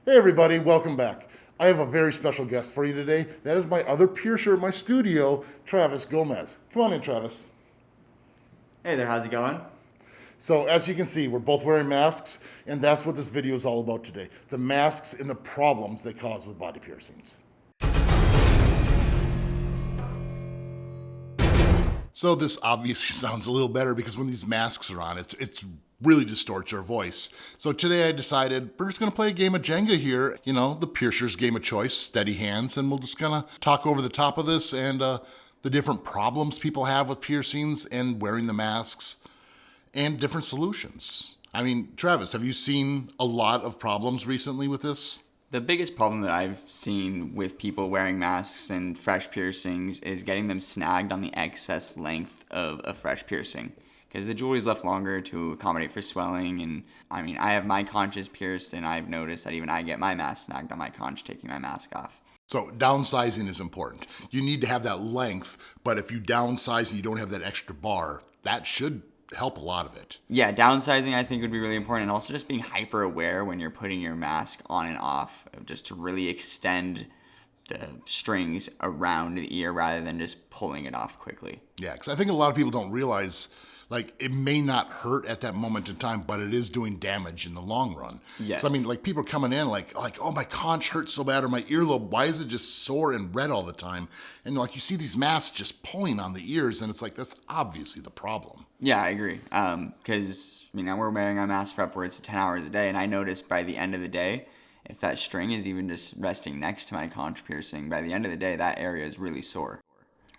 Hey everybody, welcome back. I have a very special guest for you today. That is my other piercer in my studio, Travis Gomez. Come on in, Travis. Hey there, how's it going? So as you can see, we're both wearing masks, and that's what this video is all about today. The masks and the problems they cause with body piercings. So this obviously sounds a little better because when these masks are on, it's really distorts our voice. So today I decided we're just gonna play a game of Jenga here. You know, the piercer's game of choice, steady hands, and we'll just gonna talk over the top of this and the different problems people have with piercings and wearing the masks and different solutions. I mean, Travis, have you seen a lot of problems recently with this? The biggest problem that I've seen with people wearing masks and fresh piercings is getting them snagged on the excess length of a fresh piercing. Because the jewelry is left longer to accommodate for swelling. And I mean, I have my conches pierced, and I've noticed that even I get my mask snagged on my conch taking my mask off. So downsizing is important. You need to have that length, but if you downsize and you don't have that extra bar, that should help a lot of it. Yeah, downsizing I think would be really important, and also just being hyper aware when you're putting your mask on and off, just to really extend the strings around the ear rather than just pulling it off quickly. Yeah, because I think a lot of people don't realize, like, it may not hurt at that moment in time, but it is doing damage in the long run. Yes. So I mean, like, people are coming in like, oh, my conch hurts so bad, or my earlobe, why is it just sore and red all the time? And like, you see these masks just pulling on the ears, and it's like, that's obviously the problem. Yeah, I agree. Because now we're wearing our mask for upwards of 10 hours a day, and I noticed by the end of the day, if that string is even just resting next to my conch piercing, by the end of the day, that area is really sore.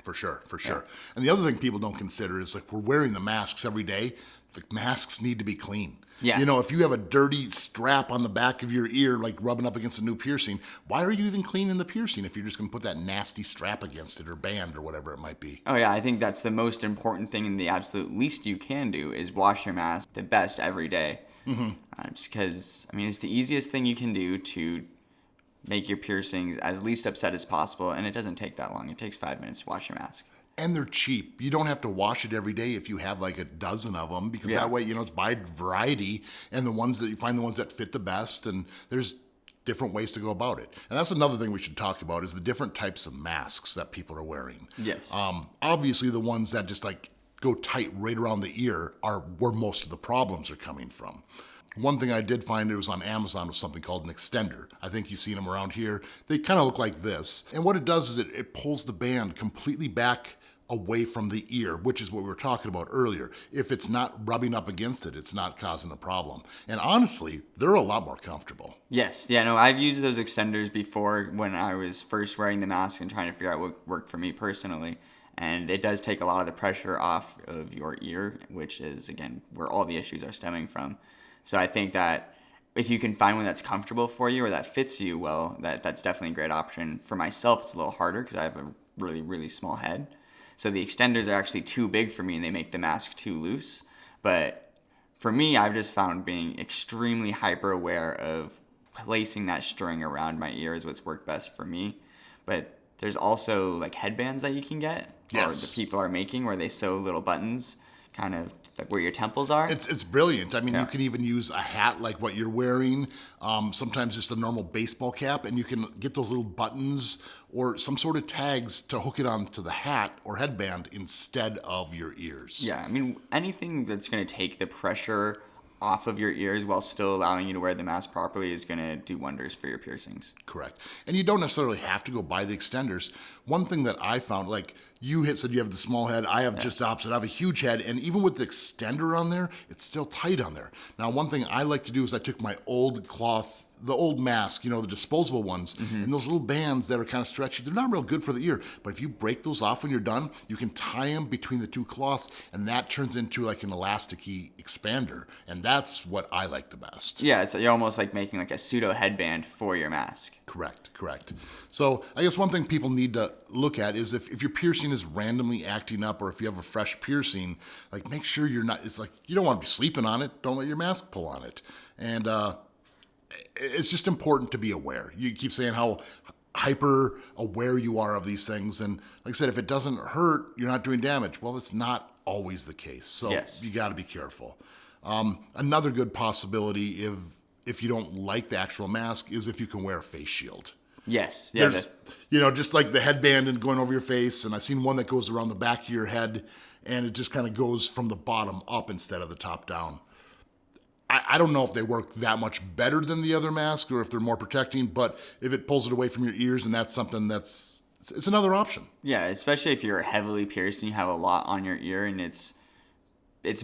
For sure. Yeah. And the other thing people don't consider is, like, we're wearing the masks every day. The masks need to be clean. Yeah. You know, if you have a dirty strap on the back of your ear, like rubbing up against a new piercing, why are you even cleaning the piercing if you're just going to put that nasty strap against it or band or whatever it might be? Oh yeah, I think that's the most important thing, and the absolute least you can do is wash your mask the best every day. Mm-hmm. Just because, it's the easiest thing you can do to make your piercings as least upset as possible, and it doesn't take that long. It takes 5 minutes to wash your mask. And they're cheap. You don't have to wash it every day if you have like a dozen of them, because that way, it's by variety, and the ones that you find the ones that fit the best, and there's different ways to go about it. And that's another thing we should talk about is the different types of masks that people are wearing. Yes. Obviously the ones that just like go tight right around the ear are where most of the problems are coming from. One thing I did find, it was on Amazon, was something called an extender. I think you've seen them around here. They kind of look like this. And what it does is it pulls the band completely back away from the ear, which is what we were talking about earlier. If it's not rubbing up against it, it's not causing a problem. And honestly, they're a lot more comfortable. Yes. Yeah, no, I've used those extenders before when I was first wearing the mask and trying to figure out what worked for me personally. And it does take a lot of the pressure off of your ear, which is, again, where all the issues are stemming from. So I think that if you can find one that's comfortable for you or that fits you well, that's definitely a great option. For myself, it's a little harder because I have a really, really small head. So the extenders are actually too big for me and they make the mask too loose. But for me, I've just found being extremely hyper aware of placing that string around my ear is what's worked best for me. But there's also like headbands that you can get, yes, or the people are making, where they sew little buttons kind of like where your temples are. It's brilliant. I mean, You can even use a hat like what you're wearing, sometimes just a normal baseball cap, and you can get those little buttons or some sort of tags to hook it onto the hat or headband instead of your ears. Yeah, anything that's going to take the pressure off of your ears while still allowing you to wear the mask properly is going to do wonders for your piercings. Correct. And you don't necessarily have to go buy the extenders. One thing that I found, like you said you have the small head, I have just the opposite. I have a huge head, and even with the extender on there, it's still tight on there. Now, one thing I like to do is I took my old cloth, the old mask, the disposable ones, and those little bands that are kind of stretchy, they're not real good for the ear, but if you break those off when you're done, you can tie them between the two cloths, and that turns into like an elasticy expander, and that's what I like the best. Yeah, you're almost like making like a pseudo headband for your mask. Correct. So I guess one thing people need to look at is if your piercing is randomly acting up, or if you have a fresh piercing, like make sure it's like, you don't want to be sleeping on it, don't let your mask pull on it. And it's just important to be aware. You keep saying how hyper aware you are of these things. And like I said, if it doesn't hurt, you're not doing damage. Well, it's not always the case. So yes, you got to be careful. Another good possibility if you don't like the actual mask, is if you can wear a face shield. Yes. Yeah. There's, just like the headband and going over your face. And I've seen one that goes around the back of your head, and it just kind of goes from the bottom up instead of the top down. I don't know if they work that much better than the other mask or if they're more protecting, but if it pulls it away from your ears, and that's something it's another option. Yeah, especially if you're heavily pierced and you have a lot on your ear, and it's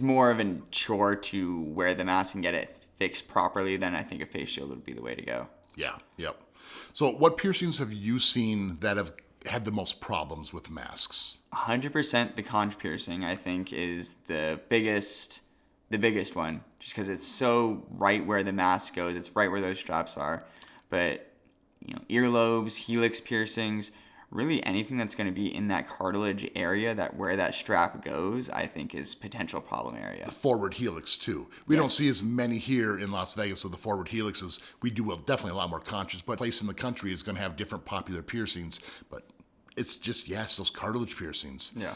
more of a chore to wear the mask and get it fixed properly, then I think a face shield would be the way to go. Yeah, yep. So what piercings have you seen that have had the most problems with masks? 100% the conch piercing, I think, is the biggest one, just because it's so right where the mask goes. It's right where those straps are. But, earlobes, helix piercings, really anything that's going to be in that cartilage area, that where that strap goes, I think is potential problem area. The forward helix too. We don't see as many here in Las Vegas of the forward helixes. We do definitely a lot more conches, but place in the country is going to have different popular piercings. But it's just, yes, those cartilage piercings. Yeah.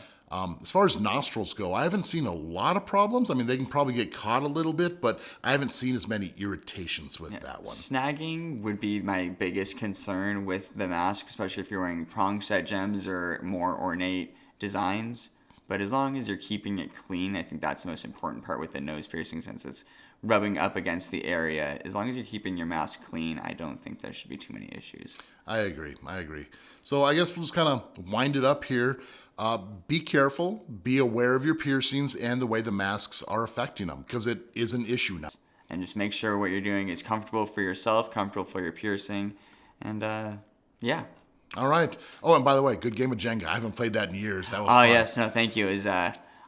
As far as nostrils go, I haven't seen a lot of problems. I mean, they can probably get caught a little bit, but I haven't seen as many irritations with that one. Snagging would be my biggest concern with the mask, especially if you're wearing prong set gems or more ornate designs. But as long as you're keeping it clean, I think that's the most important part with the nose piercing, since it's rubbing up against the area. As long as you're keeping your mask clean, I don't think there should be too many issues. I agree. So I guess we'll just kind of wind it up here. Be careful, be aware of your piercings and the way the masks are affecting them, because it is an issue now. And just make sure what you're doing is comfortable for yourself, comfortable for your piercing, and yeah. All right. Oh, and by the way, good game of Jenga. I haven't played that in years. That was fun. Yes, no, thank you.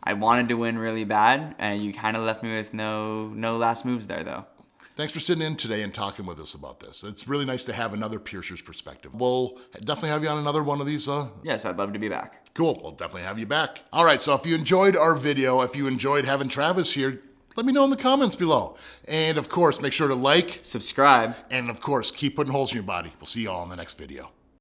I wanted to win really bad, and you kind of left me with no last moves there, though. Thanks for sitting in today and talking with us about this. It's really nice to have another piercer's perspective. We'll definitely have you on another one of these. Yes, I'd love to be back. Cool. We'll definitely have you back. All right. So if you enjoyed our video, if you enjoyed having Travis here, let me know in the comments below. And of course, make sure to like, subscribe, and of course, keep putting holes in your body. We'll see you all in the next video.